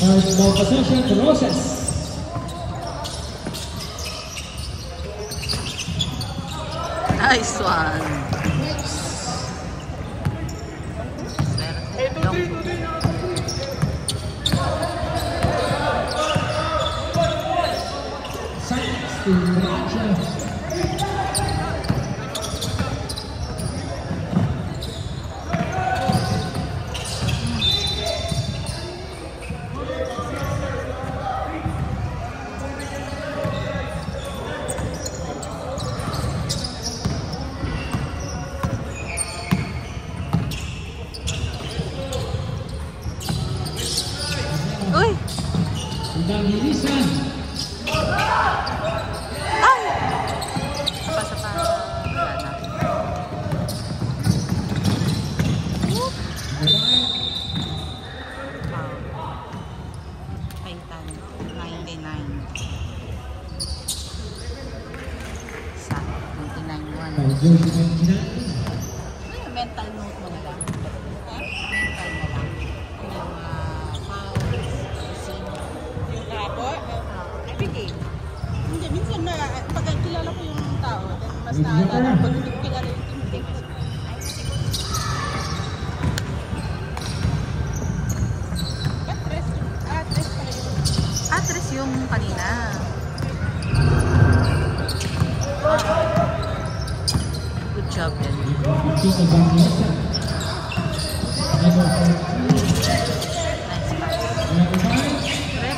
First ball possession to Roses. Nice one. Mental note mo na lang. Mental na lang. Yung fouls, sino. Yung po? Everyday. Hindi, minsan na, pag kilala ko yung tao, mas naalala, pag hindi ko kilala yung team. Atres yung kanina. Good job din. Nice pass.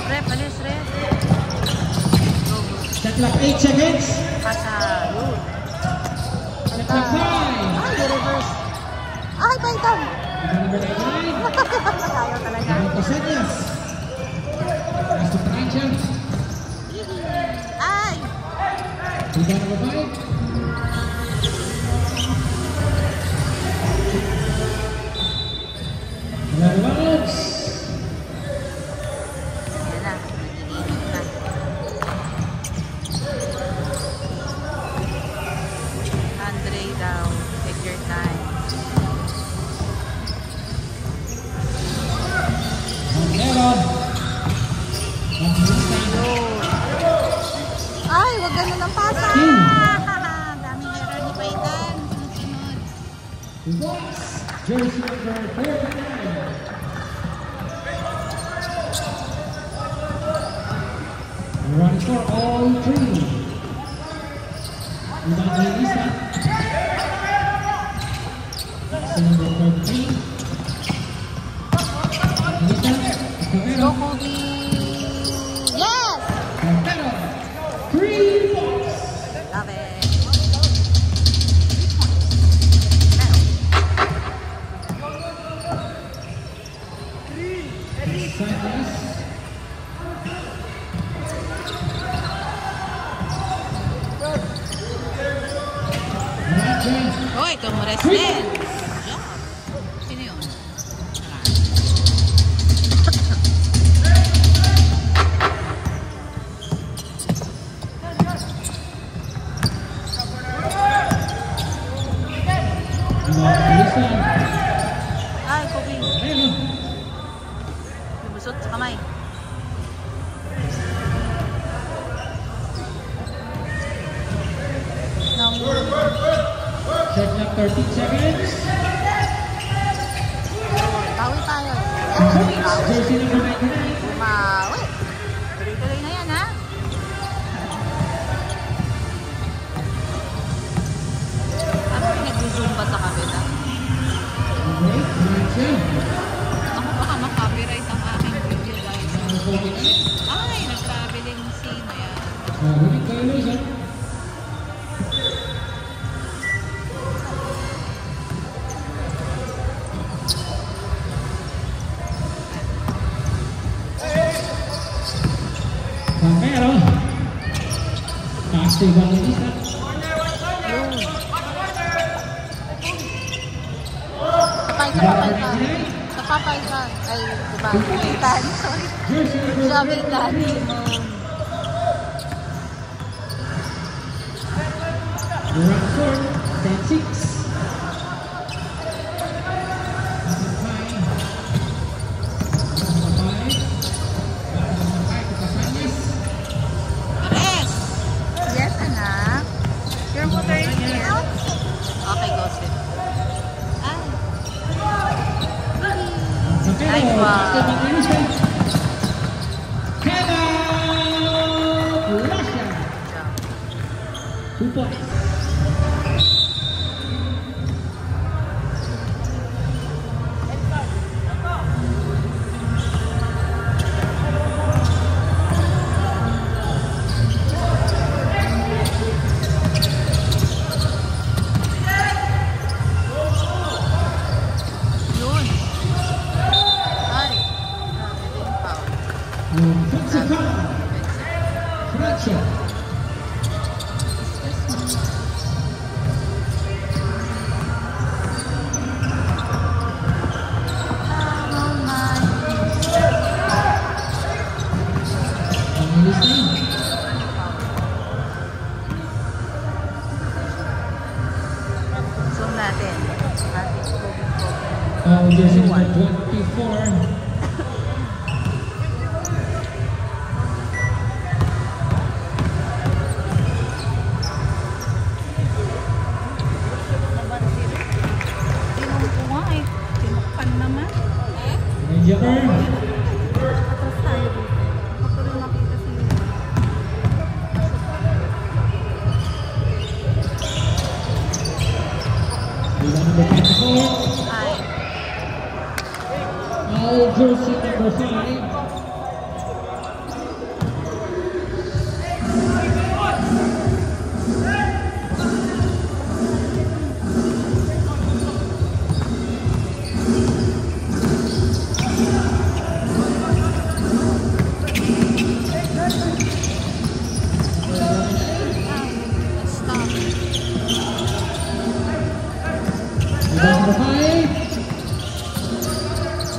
Rep, alis, rep. Set clock 8 seconds. Pasa, yun. Ay, reverse. Ay, paitan. Ayaw talaga. Ay! Yan na, nagiginit na. Andre daw, take your time. Ay, wag ganun ang pasa! Daming error ni Paitan. Sunod-sunod. Jersey number 39. Running for all three. Evangelista. Number 13. Go, Kobe! Yes! Camero. 3 points. Love it. Hoy, tumures din. Sino yun? Ay, Kobe. Lumusot sa kamay. Shot clock 13 seconds. Bawi tayo. Jersey number 99. Bumawi. Tuloy-tuloy na yan, ha? Ano yung nag-zumba sa kabila? Ako baka makapiright ang aking video guys. Ay, nag-traveling scene na yan. Camero. Taas to Evangelista. Napapaitan. Ay, diba? Paitan. Sorry. Sabi Dani. Run court. 10-6. Your motor is here. Okay, go sit. Ah. Nice one. Head out! Russia! 2 points. Yun. Ay. Grabe yung foul. Mexico! Russia! Zoom natin. Jersey number 24. Tinungkuha eh. Tinukpan naman. Jumper. Atras tayo dito. Ako rin makita si Number 24. Ay. Jersey number 5. Stop. Number 5.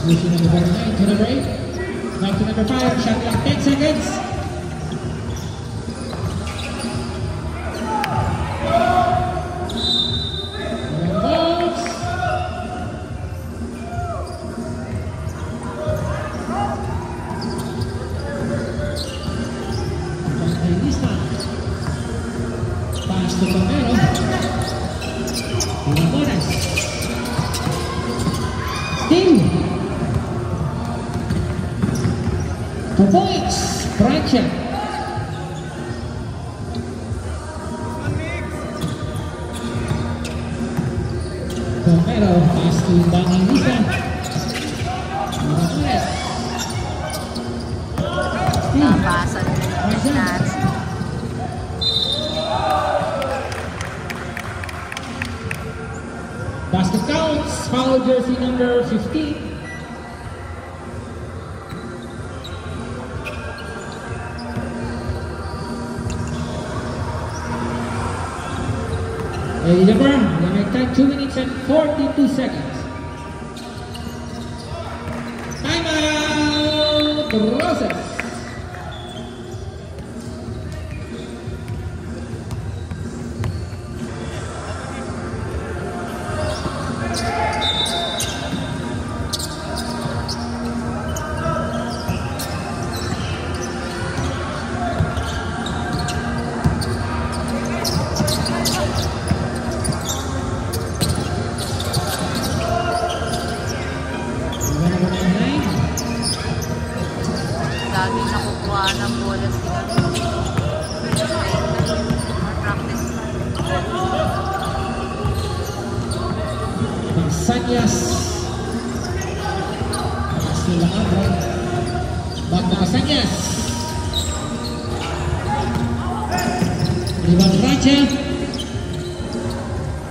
Jersey number 49 to number 8. Back to number 5. Shot clock 10 seconds. Balls. Evangelista. Pass to Camero. Ramones. Sting. 2 points. Francia. Camero. Pass to Evangelista. Ramones. Sting. Nabasa din yung stats. Basket counts. Foul jersey number 15. Ladies and gentlemen, we make time 2 minutes and 42 seconds. Timeout, Roses. Lagi nakukuha ng bola sila. Practice. Sanyas. Sila Abra. Back to Sanyas. Ivan Raja.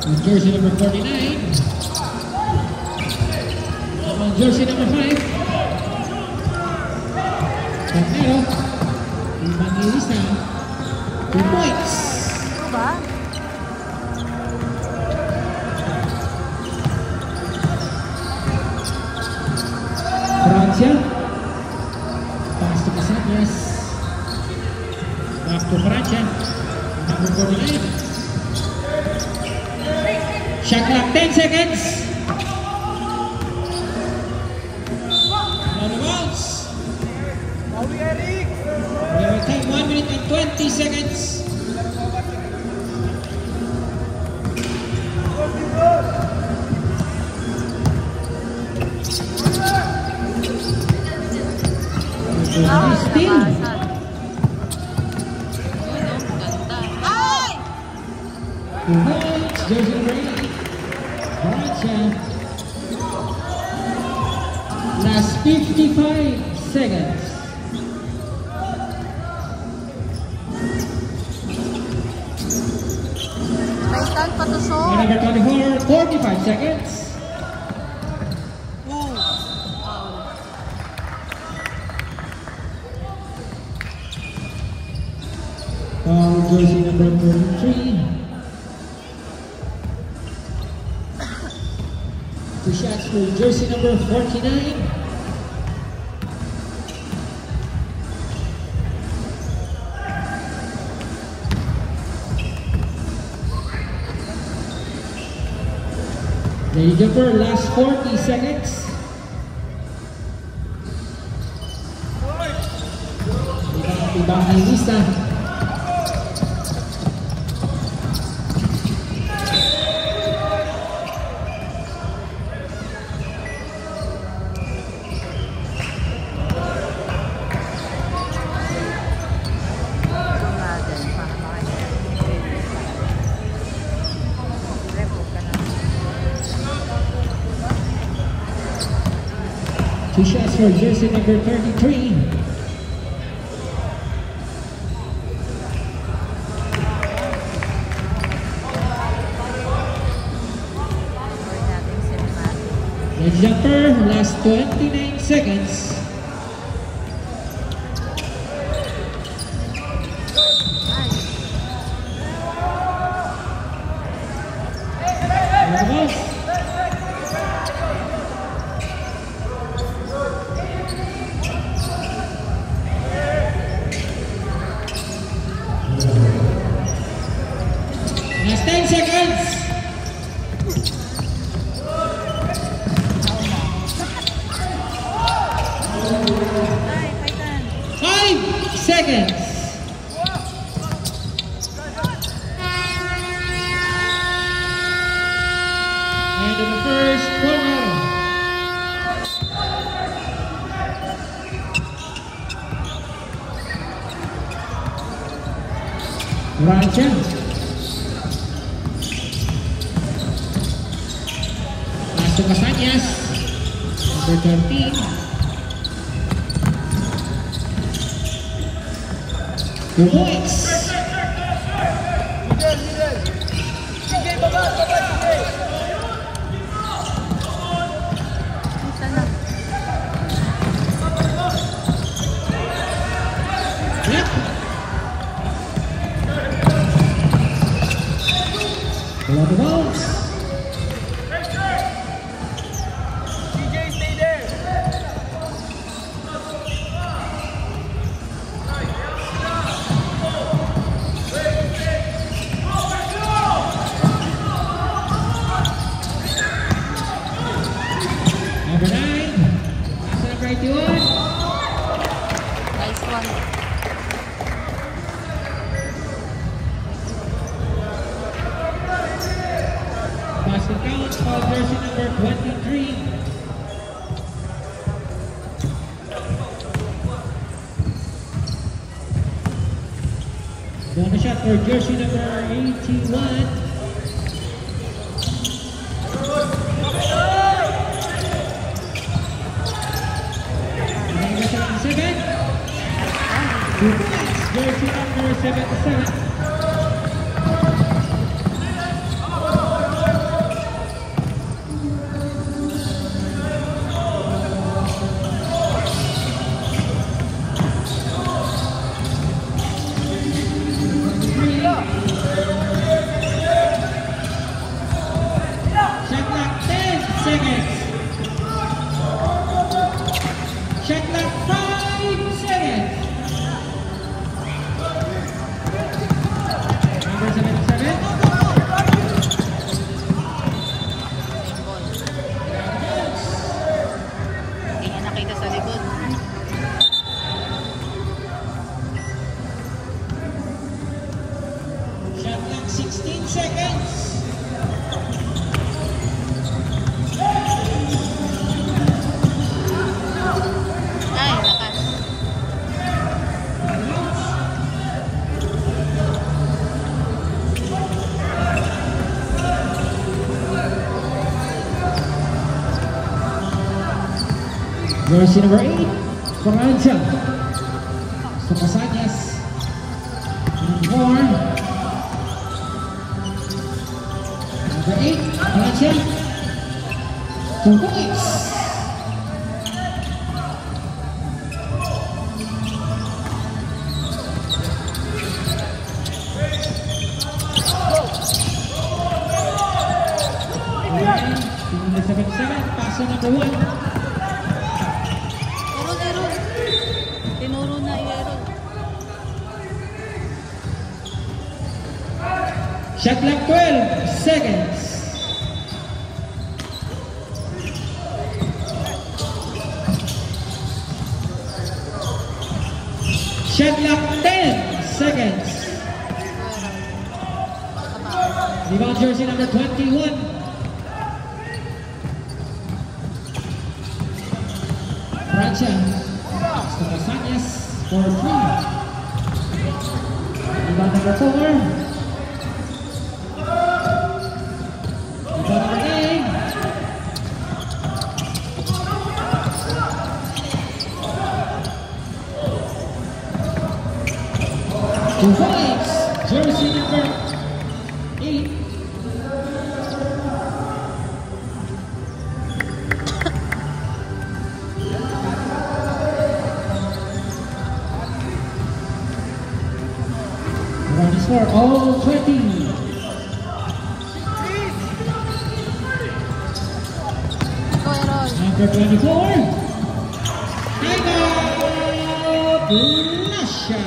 With jersey number 49. On jersey number 5. Camero. Evangelista. 2 points. Ba? Francia. Pass to Casañas. Back to Francia. Number 49. Shot clock 10 seconds. On the bounce. We have time 1 minute and 20 seconds. Ah, Still. labasan. Yun, oh, ganda. Ay! 2 points, jersey number 8. Francia. Last 55 seconds. May stand pa to, so. And number 24, 45 seconds. Ooh. Wow. Jersey number 33. 2 shots for jersey number 49. Lady jumper, last 40 seconds. Ibang lista. Two shots for jersey number 33. Next jumper, last 29 seconds. Vamos. Last 10 seconds. Ay, paitan. 5 seconds. End of the first quarter. Francia. Masuk Castañas. Number 13. The points. Isa na. Yep. Pull out the balls. Number 9. Nasa number 81. Nice one. Basket count for jersey number 23. Bonus shot for jersey number 81. Number 77. 2 points, jersey number 77. Shot clock 10 seconds. Shot clock 5 seconds. Jersey number 8, Francia. Sukasanyas. Number 8, Francia. 2 points. Number 77, pass number 1. Aaron. Tinuro na Aaron. Shot clock 12 seconds. Shot clock 10 seconds. Rebound jersey number 21. Francia. Sukasanyas for 3. Rebound number 4. Rebound number 9. Two points. Jersey number 8. Run is for all 20. Go Aaron. Number 24. Time out. Lasha.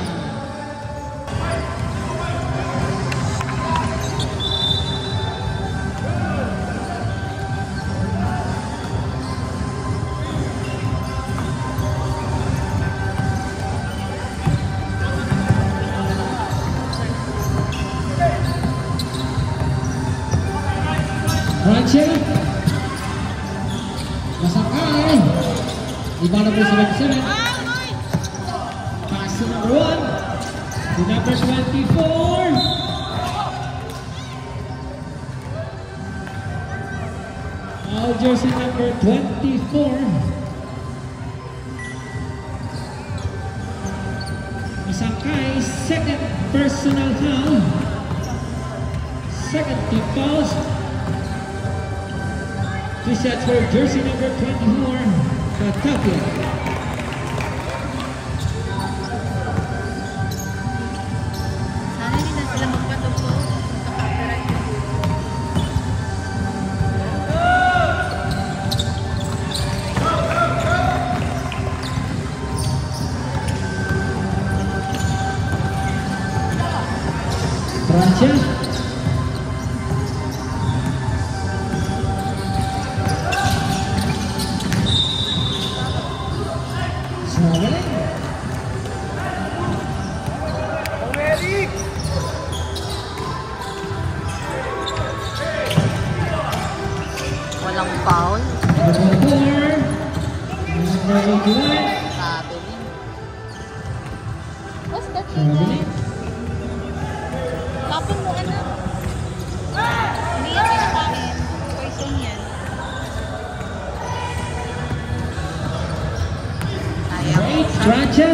Francia. Masakay. Rebound number 77. Pass to number 1. To number 24. All jersey number 24. Masakay, second personal foul. Second team fouls. 2 shots for jersey number 24, Batavia. Sana hindi na sila magpatugtog. Naka-copyright na. Francia. Walang foul. Number 24. Number 81. Traveling. What's that Traveling. Tapon mo anak. Hindi yan pinakain. Poison yan. Number 8, Francia.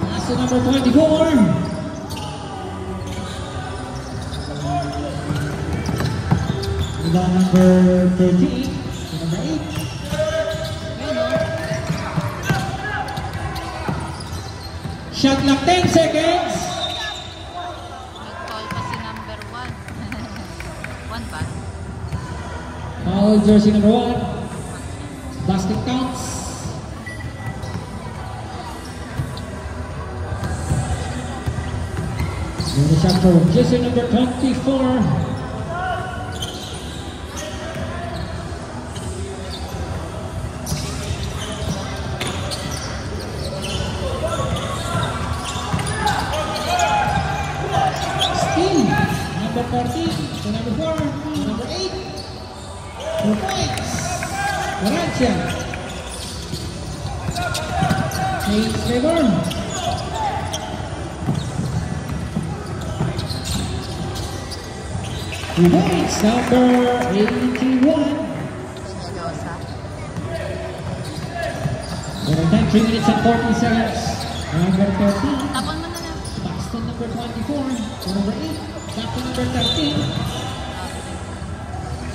Pass to number 24. Rebound number 13. To number 8. Yun o. Shot clock 10 seconds. Nag-call pa si number 1. 1 ba? All jersey number 1. Basket counts. The shot for jersey number 24. Steal. Number 14 to number 4 to number 8. 2 points. Francia. Hayes Trevor. Points number 81. Senyosa. Your time 3 minutes and 40 seconds. Number 13. Tapon mo na lang. Paxton number 24. Number 8. Back to number 13.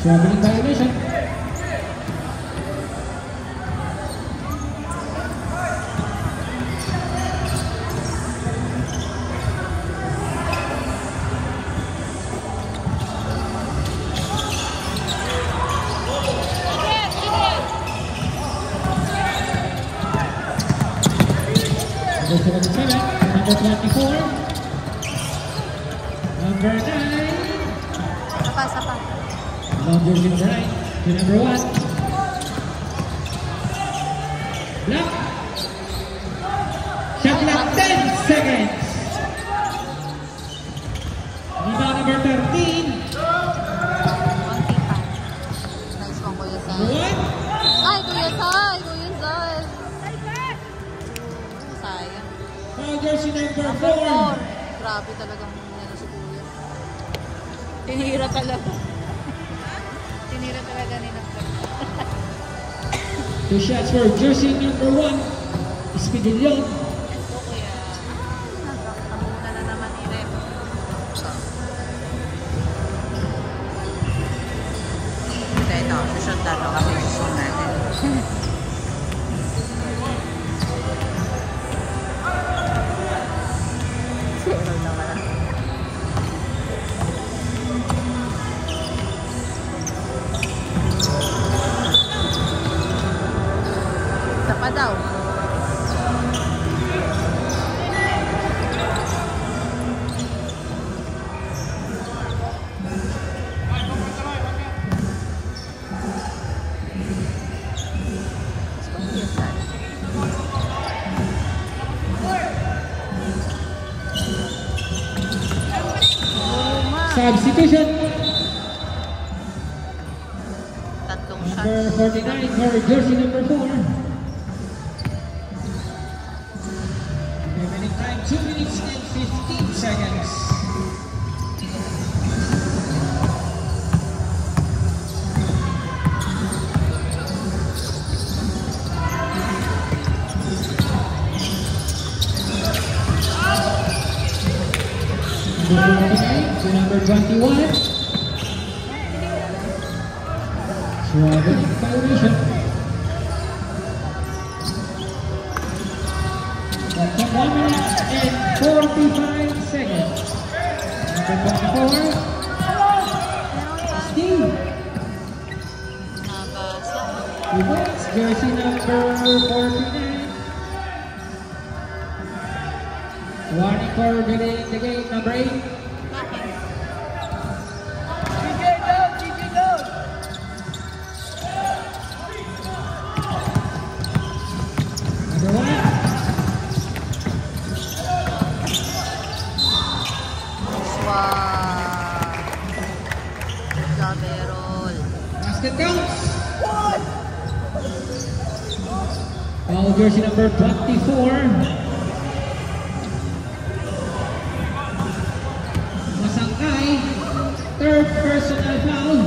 Traveling violation. Number 7, number 24, number 9. Sapa. Long jersey number 9 to number 1. Block. Shot clock 10 seconds. Rebound number 13. Konti pa. Nice one, Kuya Sal. Number 1. Ay, Kuya Sal! Kuya Sal! Sayang. Long jersey number 4. Grabe talagang ano si Kuya. Tinira talaga. Tinira talaga ni Nakar. 2 shots for jersey number 1. Espidillon. Ito, Kuya. Nagkakamuna na naman ni Rep. Ito, susunod na ito kasi susunod natin. Isa pa daw. Substitution. Tatlong Number shots. 49 for jersey number 4. Remaining time 2 minutes and 15 seconds. Number 49 to number 21. Traveling violation. 1 minute and 45 seconds. Number 24. Steve. Nabasa. Reverse jersey number 49. Warning for delaying the game. Number 8. Bakit? Number 1. Wow. Gaberol. Basket counts. Foul jersey number 24. Masangkay. Third personal foul.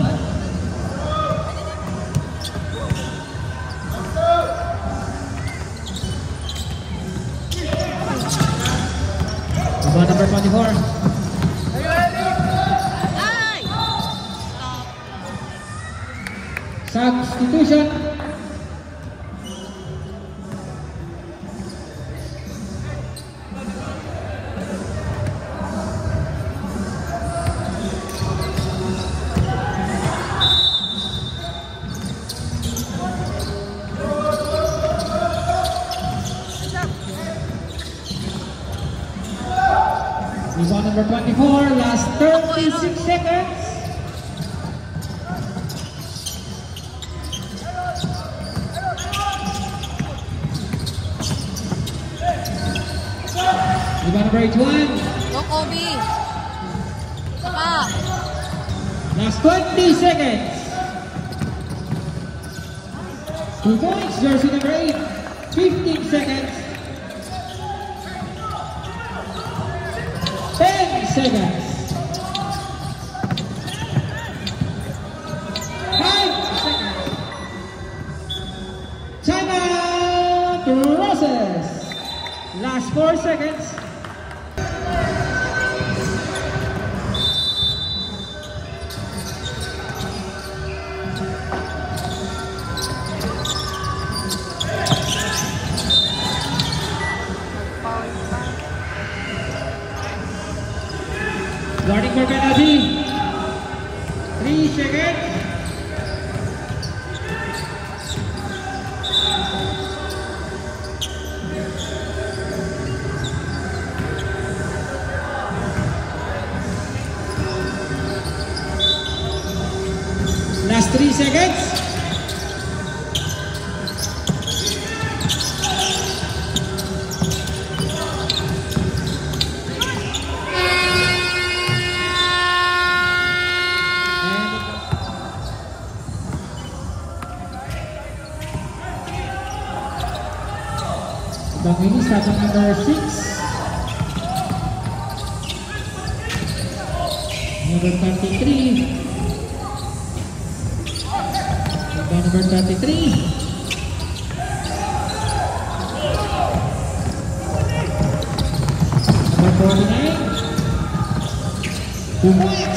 Number 24. Ay! Stop. Substitution. Rebound number 24, last 36 seconds. Rebound number 81, Go, Kobe. Pa. last 20 seconds. 2 points, jersey number 8, 15 seconds. 10 seconds. 5 seconds. Time out. 4 seconds. Warning for penalty. 3 seconds. Last 3 seconds. Bang ini starting number 6. Number 33. Number 33. Number 49. Bumox.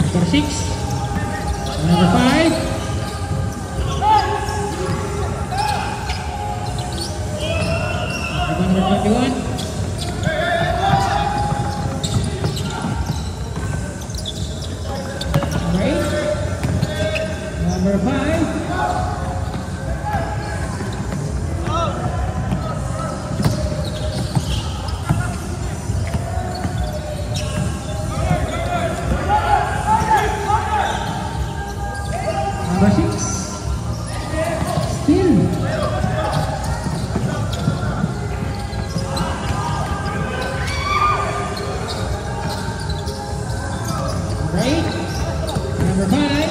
Number 6. Number 5. Number 21. Number 8. Number 5. Number 6. Still. Number 5.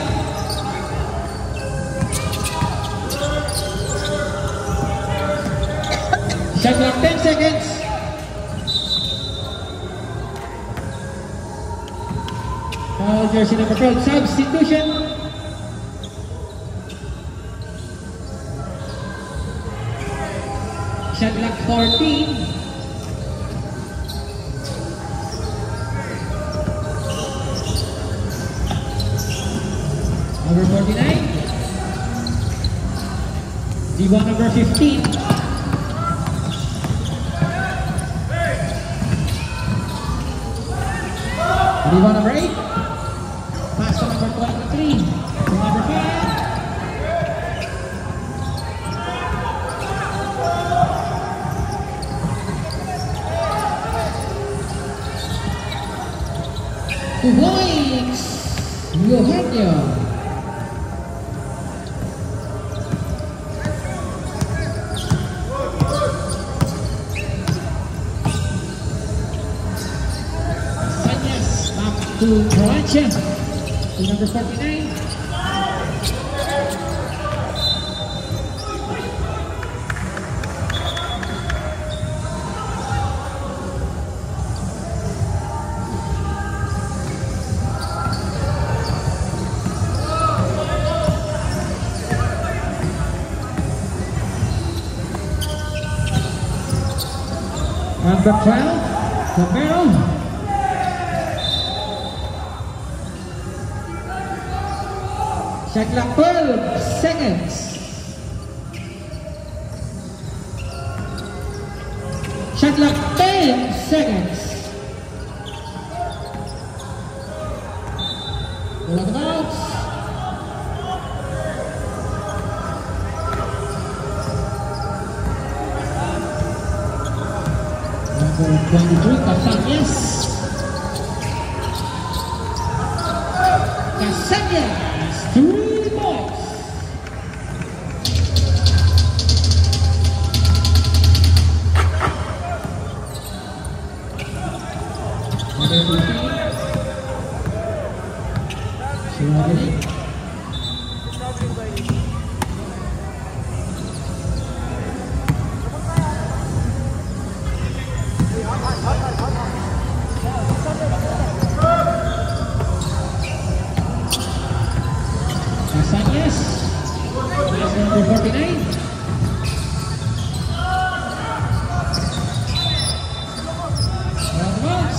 Shot clock 10 seconds. Foul jersey number 12. Substitution. Shot clock 14. Number 49. D1 number 15. D1 number 8. Pass to number 23. To number 5. Points. Eugenio. To Croatia, to number 49. Number 12, Romero. Shot clock 12 seconds. Shot clock 10 seconds. All out of bounds. Number 23, Casañas. Casañas, 3 points. Number 15, Shirley. Number 49. Around the box.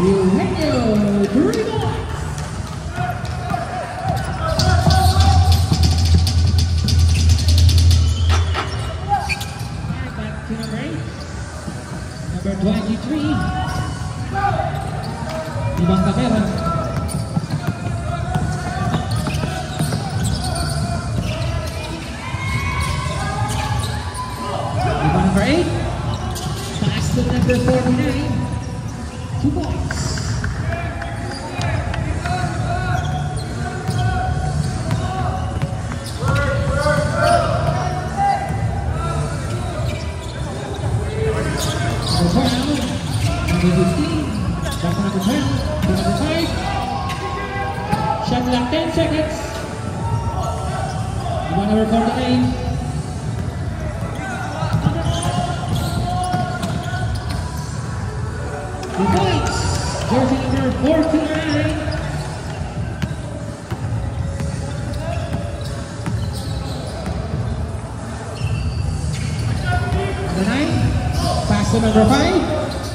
Eugenio Grigol. Back to number 8. Number 23. Ibang Capera. Ibang number 8. Pass to number 49. 2 points. Number 15, back to number 12, to number 5. Shot clock 10 seconds. Number 49. Two points. Jersey number 49. Number 9. Pass to number 5.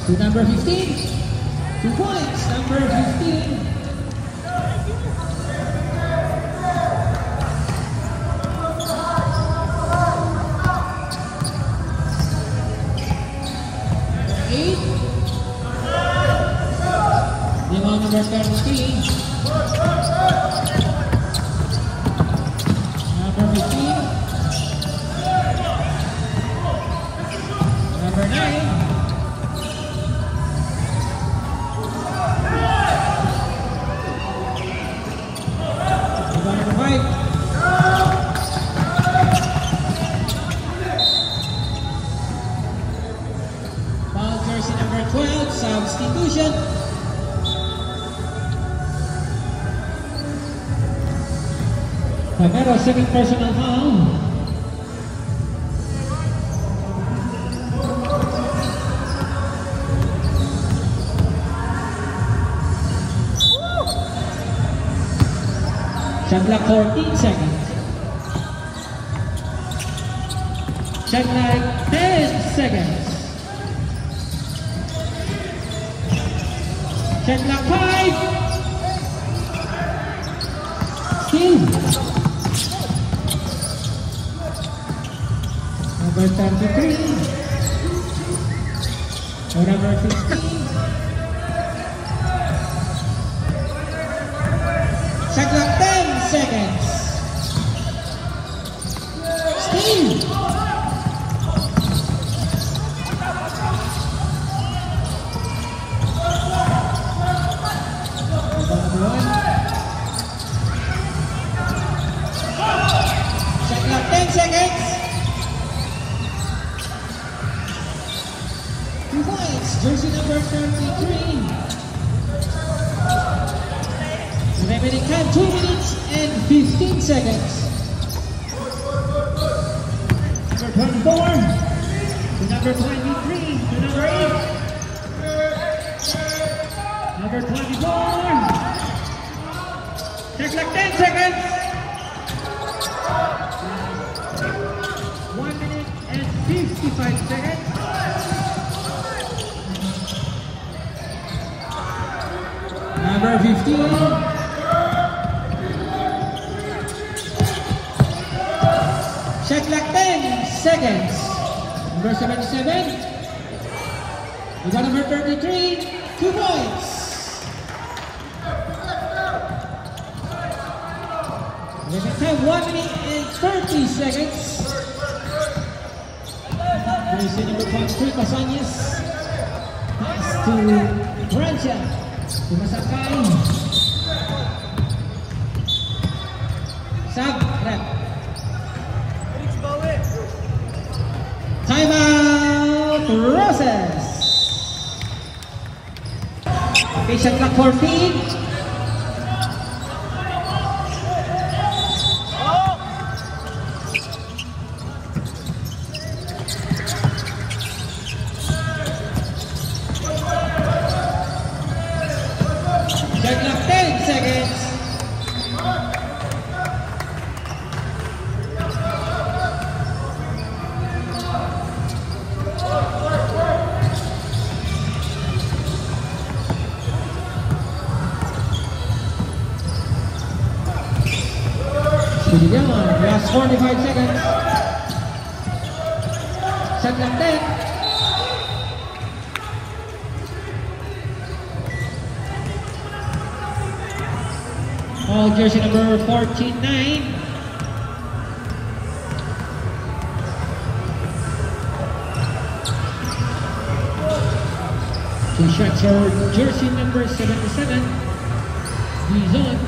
To number 15. 2 points. Number 15. Number 13. Number 15. Number 9. Number 5. Foul jersey number 12, substitution. Capera, second personal foul. Shot clock 14 seconds. Shot clock 10 seconds. Shot clock 5. Still. Number 33, or number 15. Shot clock 10 seconds. Steal. Number 1. Shot clock 10 seconds. 2 points, jersey number 33. Remaining time 2 minutes and 15 seconds. Number 24 to number 23 to number 8. Number 24. Check like 10 seconds. 1 minute and 55 seconds. Number 15. Shot clock 10 seconds. Number 77. We got number 33. 2 points. Limit time 1 minute and 30 seconds. Jersey number 23, Casañas. Pass to Francia. Tumasakay. Sab, rep. Timeout, Roses. Okay, shot clock 14. Put it down. Last 45 seconds. Shot clock 10. All jersey number 14-9. Two shots for jersey number 77. Dizon.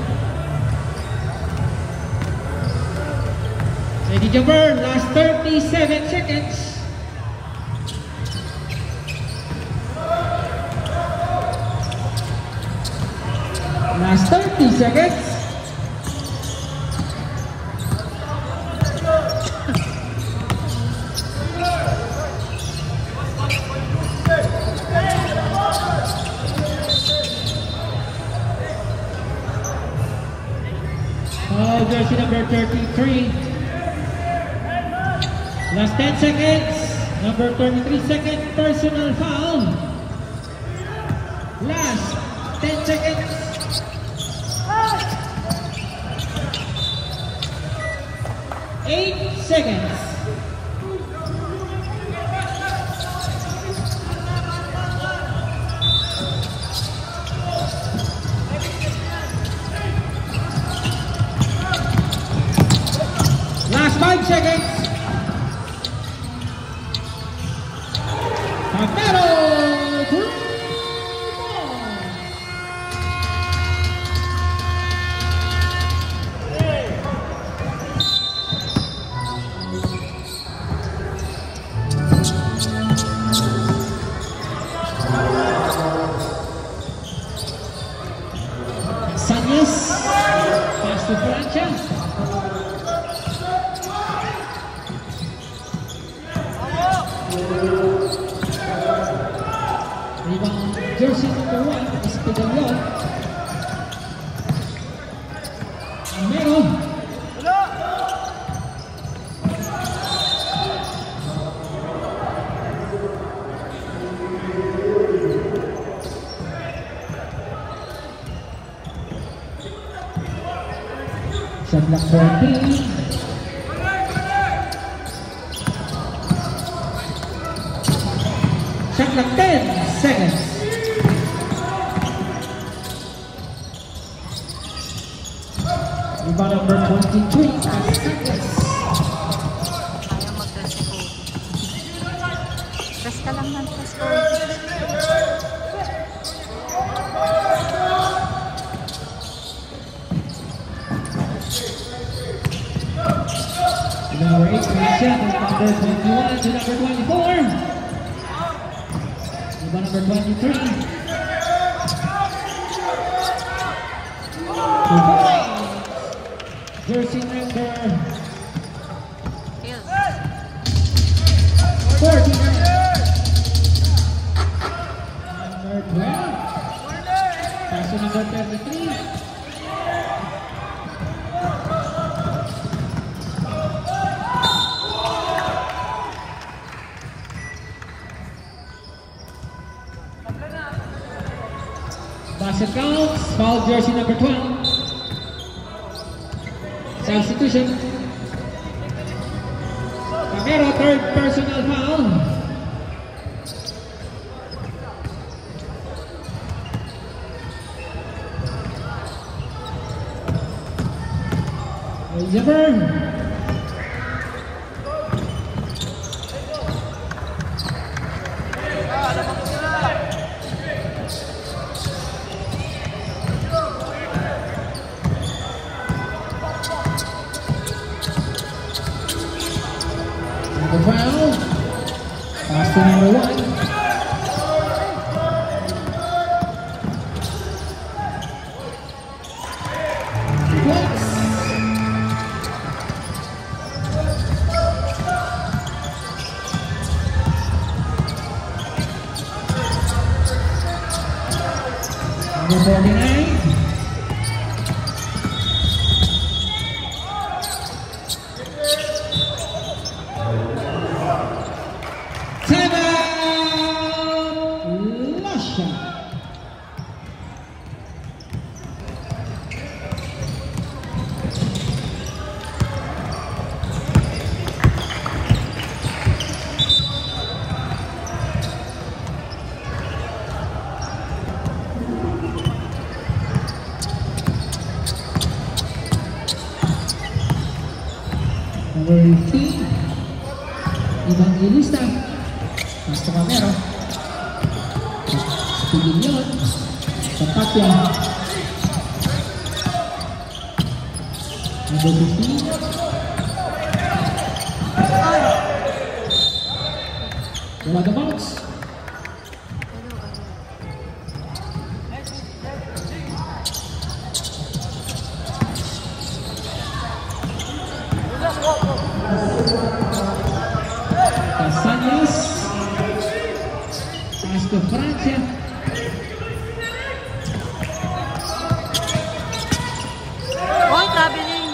Ready jumper, last 37 seconds. Last 30 seconds. Oh, jersey number 33. Last 10 seconds. Number 33 second personal foul. Last 10 seconds. 8 seconds. Last 5 seconds. Camero, 3 balls. Sanyas, pass to Francia. Rebound, jersey number 1, Espidalio. Camero. Shot clock 14. Shot clock 10 seconds. Rebound number 23. Ascatas. Ayaw mag-dress ni Kobe. Dress ka lang ng dress Kobe. Number 8, Francia. Number 21 to number 24. Number 23. Jersey number Kills. 49. Number 12. Pass to number 33. Basket counts. Foul jersey number 12. Substitution. Camero, third personal foul. Zipper. The foul. Pass to number 1. Blocks. Number 49. Timeout, Lasha. Number 15. Evangelista. Pass to Camero. Pigil yun. Tapat yan. Number 15. Wala the bounce. Casanas. Pass to Francia. Oh, traveling.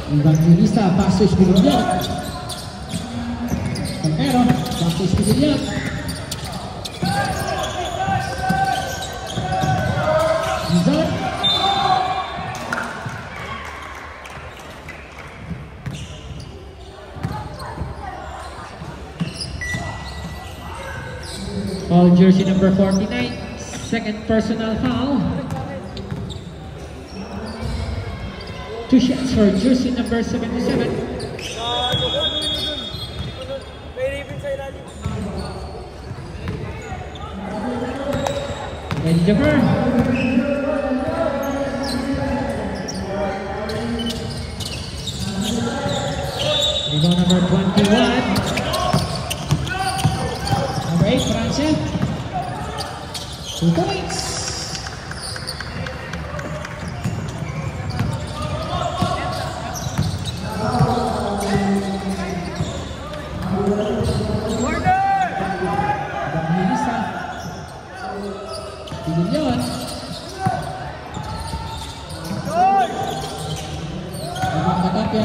Evangelista, pass to Espinillan. Camero, pass to Espinillan. Rizal. Foul jersey number 49, second personal foul. 2 shots for jersey number 77. Ready to burn. Rebound number 21. Number 8, Francia. 2 points. Evangelista. Tigil yun. Ibang Batapia.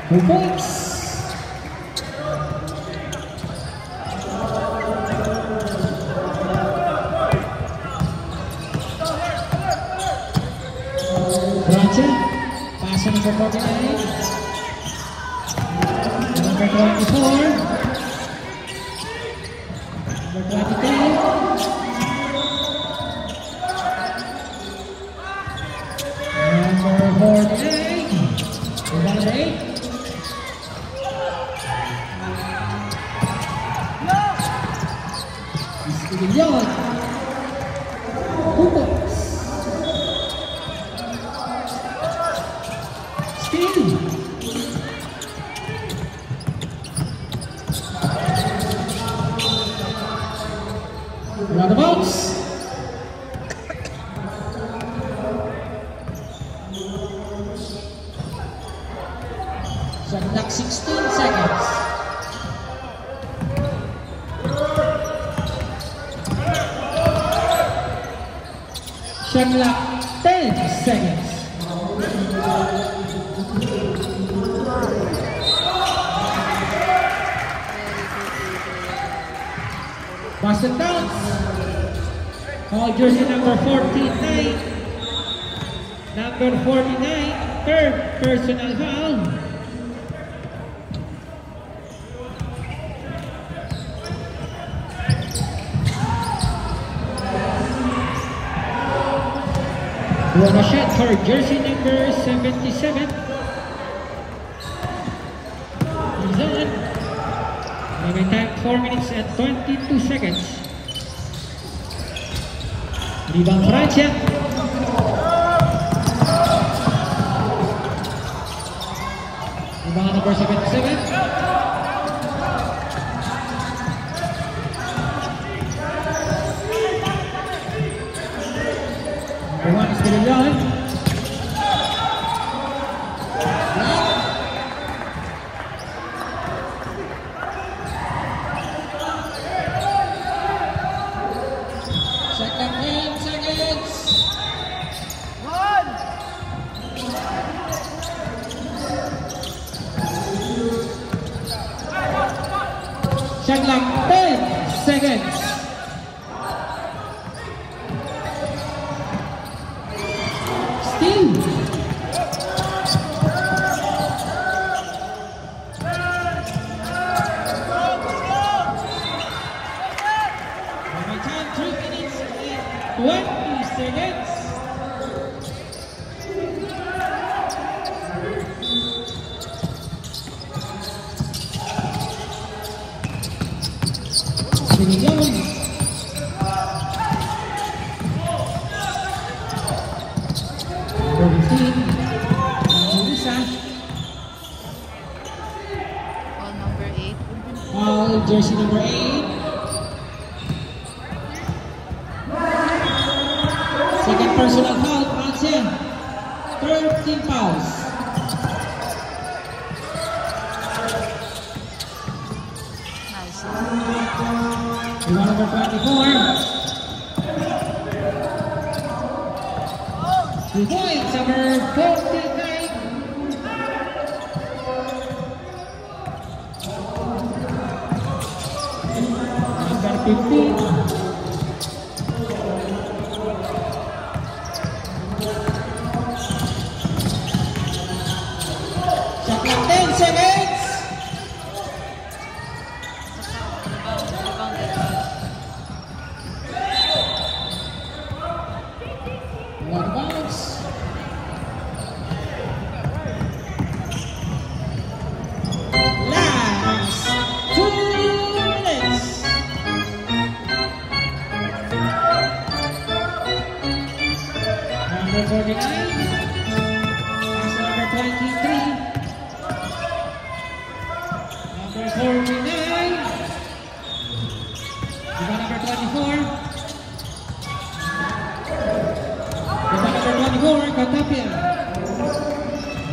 2 points. Francia. Pass number 49. Number 24. Number 23. Number 49. Number 8. Istigilyon. 2 points. Steal. Roundabouts. Shot clock 16 seconds. Shot clock 10 seconds. Boston Downs. Foul jersey number 49. Number 49, third personal foul. One shot for jersey number 77. He's on. Moving time 4 minutes and 22 seconds. Rebound Francia. Rebound number 77. Number 1 is Villalon. Second 10 seconds. Shot clock 10 seconds. Steal. jersey number 8. Second personal foul, Franzen. 13 fouls. Nice. Rebound number 24. 2 points, number 49. Number 15. Shot clock 10 seconds. One bounce. Last 2 minutes. Number 49. Pass number 23. Number 49. Diba number 24? Diba number 24, Katapia.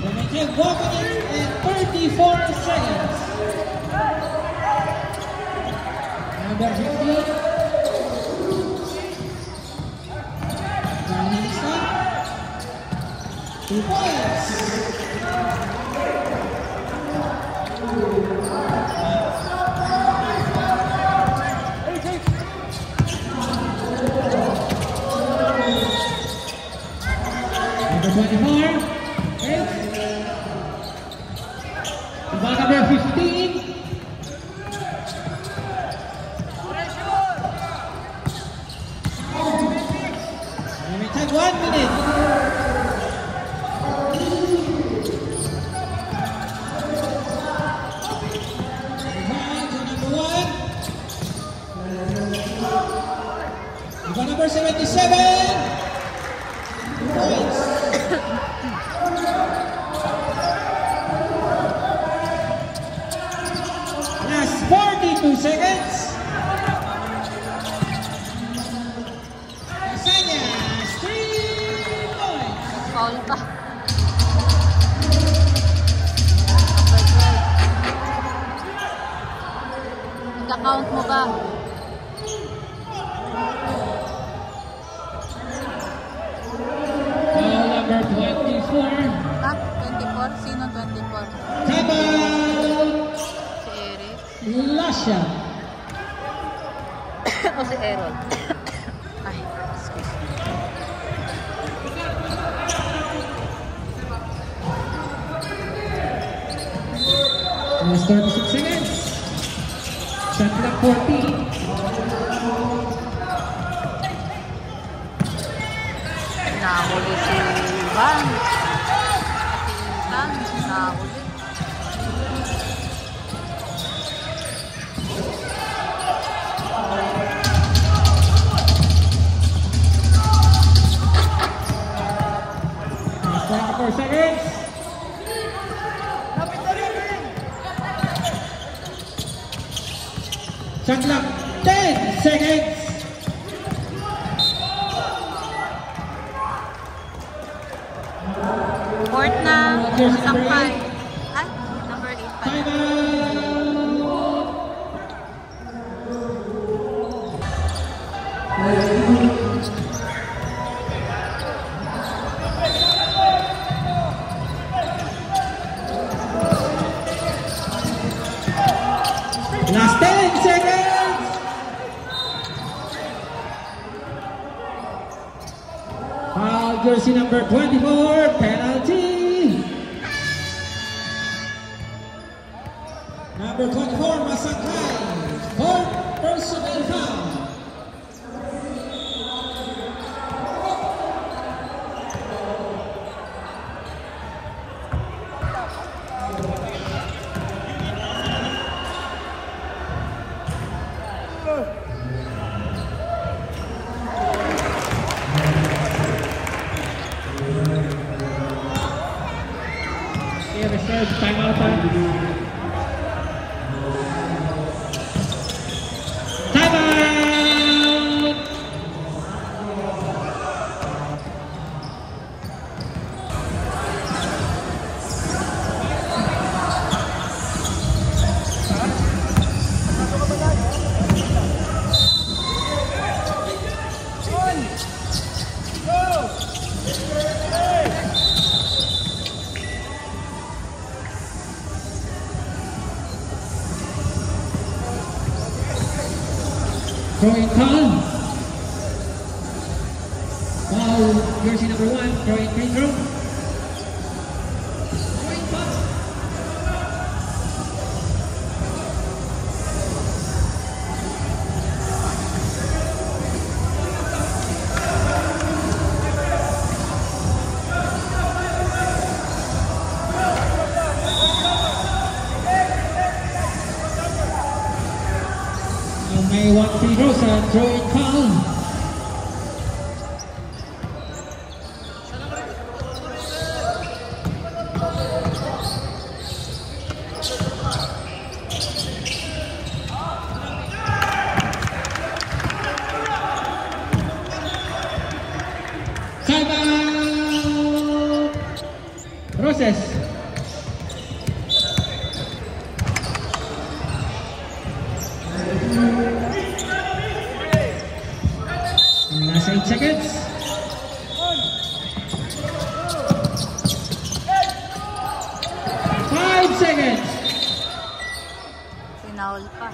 Remedial walking in 34 seconds. Number 15. Danisa. 2 points. Number 24. Okay. Diba number 15? Limited 1 minute. Diba number 77? 2 points. Last 42 seconds. Casañas, 3 points. Foul pa. Nagka-count mo ba? Foul number 24. Ha? 24? Sino 24? Timeout. Si Eric? Lasha. O si Errol? Ay, excuse me. Last 36 seconds. Shot clock 14. Nahuli si Ivan. Si Ivan, nahuli. Last 24 seconds. Shot clock 10 seconds. Fourth na. Jersey Isang number 5. 8. Ay, number 8 pala. Last 10 seconds. Foul jersey number 24, penalty. Number 24, Masakay, 4th personal foul. Yeah, reserve timeout time. Throwing call. Foul, jersey number 1, throwing free throw. Throwing foul. May 1 free throw sa throwing foul. Timeout! Process. Last 8 seconds. 5 seconds. Sinaul pa.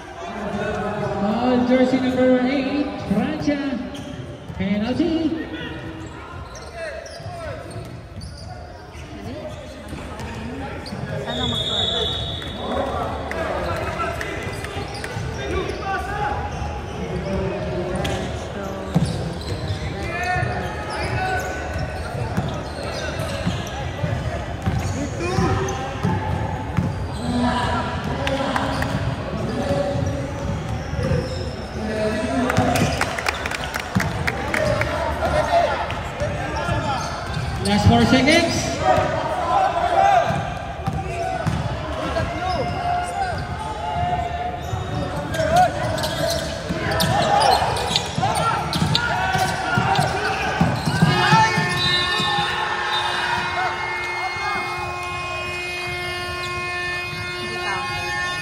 Foul, jersey number 8, Francia. Penalty. Sana magkaroon. Last 4 seconds.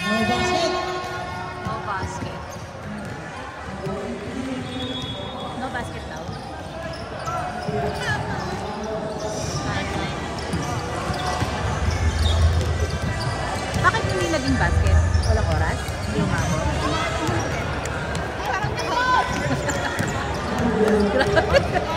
No basket. No basket. No basket daw. Bakit hindi naging basket? Walang oras? Hindi umabot? Grabe.